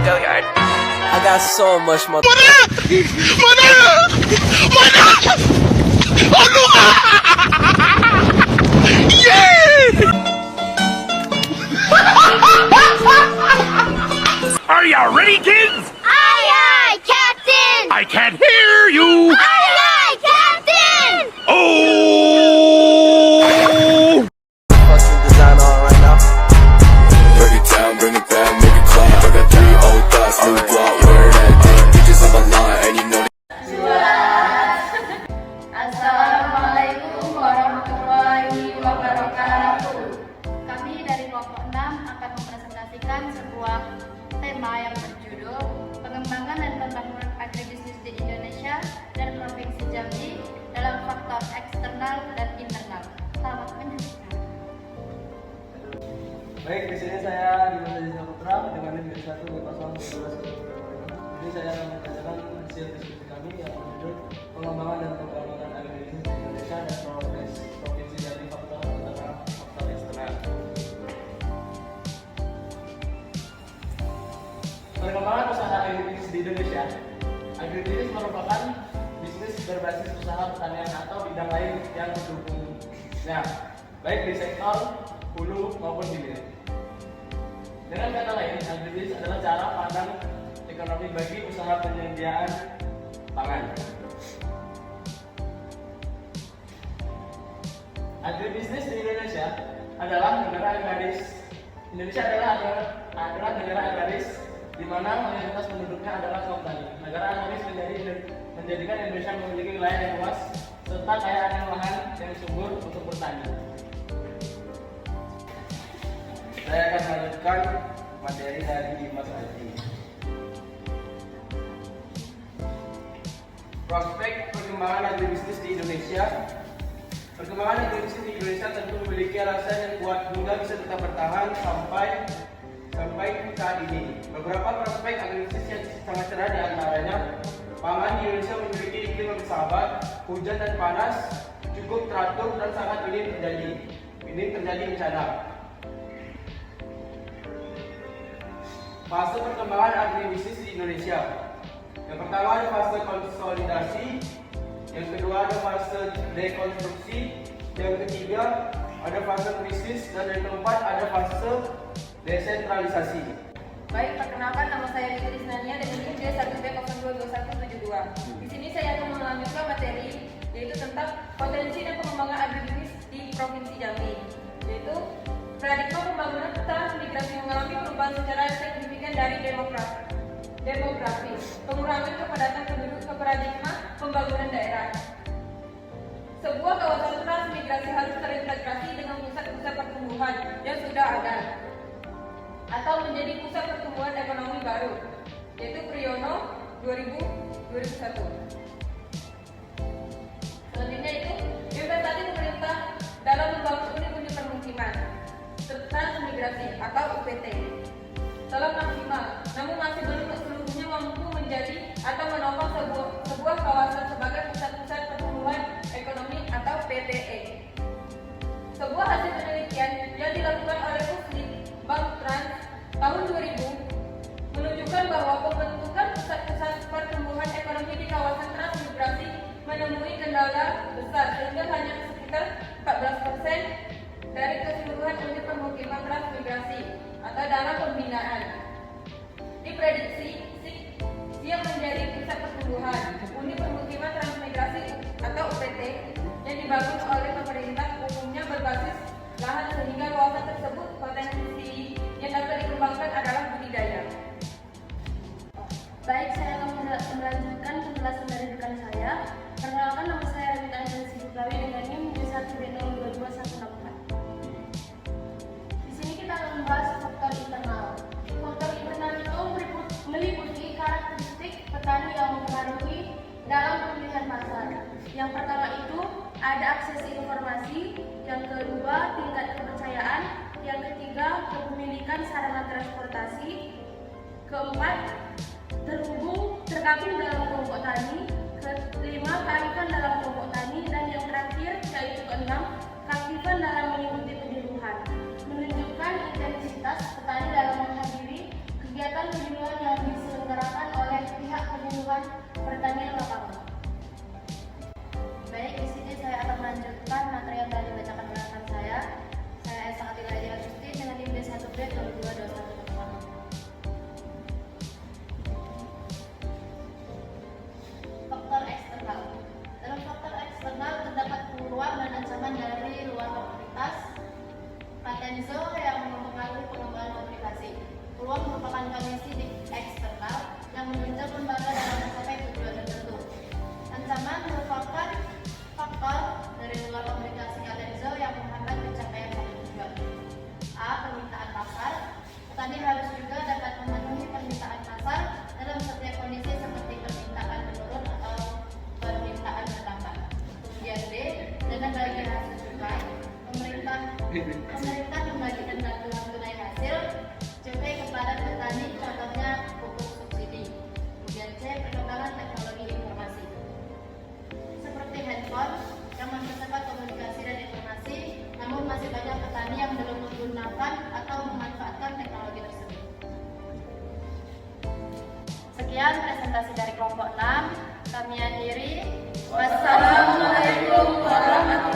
Go yard. I got so much more. Are ya ready, kids? Aye, aye, Captain! I can't hear you. Aye, aye, Captain! Oh! Fucking design on right now. Break it down, bring it back, make it clap. I got 3 old thoughts, new block, wear that dick. Bitches on my line, and you know Assalamualaikum warahmatullahi wabarakatuh. Kami dari kelompok 6 akan mempresentasikan sebuah tema yang berjudul Pengembangan dan Pembangunan Agribisnis di Indonesia dan Provinsi Jambi dalam faktor eksternal dan internal. Selamat menyaksikan. Baik, di sini saya Dimas Adi Saputra dengan NIM 1 Jadi saya akan membacakan hasil diskusi kami yang berjudul Pengembangan dan Pembangunan Agribisnis di Indonesia dan Provinsi Jambi faktor internal faktor eksternal. Pengembangan usaha agribisnis di Indonesia. Agribisnis merupakan bisnis berbasis usaha pertanian atau bidang lain yang mendukungnya, baik di sektor hulu maupun hilir. Dengan kata lain, agribisnis adalah cara pandang ekonomi bagi usaha penyediaan pangan. Agribisnis di Indonesia adalah negara agraris. Indonesia adalah negara agraris di mana mayoritas penduduknya adalah kaum tani. Negara agraris menjadikan Indonesia memiliki wilayah yang luas serta kaya akan lahan yang subur untuk bertani. Saya akan melanjutkan materi dari Dimas Adi. Prospek perkembangan agribisnis di Indonesia. Perkembangan agribisnis di Indonesia tentu memiliki alasan yang kuat hingga bisa tetap bertahan sampai saat ini. Beberapa prospek agribisnis yang sangat cerah di antaranya pangan di Indonesia memiliki iklim yang bersahabat, hujan dan panas cukup teratur dan sangat minim terjadi bencana. Fase perkembangan agribisnis di Indonesia. Yang pertama ada fase konsolidasi, yang kedua ada fase dekonstruksi, yang ketiga ada fase krisis, dan yang keempat ada fase desentralisasi. Baik, perkenalkan nama saya Rita Disnania dengan NIM 1B022172. Di sini saya akan melanjutkan materi yaitu tentang potensi dan pengembangan agribisnis di Provinsi Jambi, yaitu paradigma pembangunan transmigrasi mengalami perubahan secara signifikan dari demografis, pengurangan kepadatan penduduk ke paradigma pembangunan daerah. Sebuah kawasan transmigrasi harus terintegrasi dengan pusat-pusat pertumbuhan yang sudah ada atau menjadi pusat pertumbuhan ekonomi baru, yaitu Priyono 2001. Selanjutnya itu investasi pemerintah dalam membangun unit-unit permukiman transmigrasi atau UPT telah maksimal, namun masih belum seluruhnya mampu menjadi atau menopang sebuah kawasan sebagai pusat-pusat pertumbuhan ekonomi atau PPE. Sebuah hasil penelitian yang dilakukan oleh Puslit Bank Trans tahun 2000 menunjukkan bahwa pembentukan pusat-pusat pertumbuhan ekonomi di kawasan transmigrasi menemui kendala besar sehingga hanya sekitar 14% dari keseluruhan unit permukiman transmigrasi atau dalam pembinaan. Diprediksi siap menjadi pusat pertumbuhan unit permukiman transmigrasi atau UPT yang dibangun oleh pemerintah umumnya berbasis lahan sehingga kawasan tersebut potensi yang dapat dikembangkan adalah budidaya. Baik, saya akan melanjutkan penjelasan dari rekan saya. Perkenalkan, nama saya Rita Anjali Sibuklawi dengan NIM 1B022164. Di sini kita akan membahas faktor internal. Faktor internal itu meliputi karakteristik petani yang mempengaruhi dalam pemilihan pasar. Yang pertama itu ada akses informasi, yang kedua tingkat kepercayaan, yang ketiga kepemilikan sarana transportasi, keempat tergabung dalam kelompok tani, kelima kearifan dalam kelompok tani, dan yang terakhir yaitu keenam keaktifan dalam mengikuti penyuluhan, menunjukkan intensitas petani dalam menghadiri kegiatan penyuluhan yang membagikan bantuan tunai hasil. C. Kepada petani, contohnya pupuk subsidi. Kemudian C. Perkembangan teknologi informasi. Seperti handphone yang mempercepat komunikasi dan informasi, namun masih banyak petani yang belum menggunakan atau memanfaatkan teknologi tersebut. Sekian presentasi dari kelompok 6. Kami akhiri. Wassalamualaikum warahmatullahi wabarakatuh.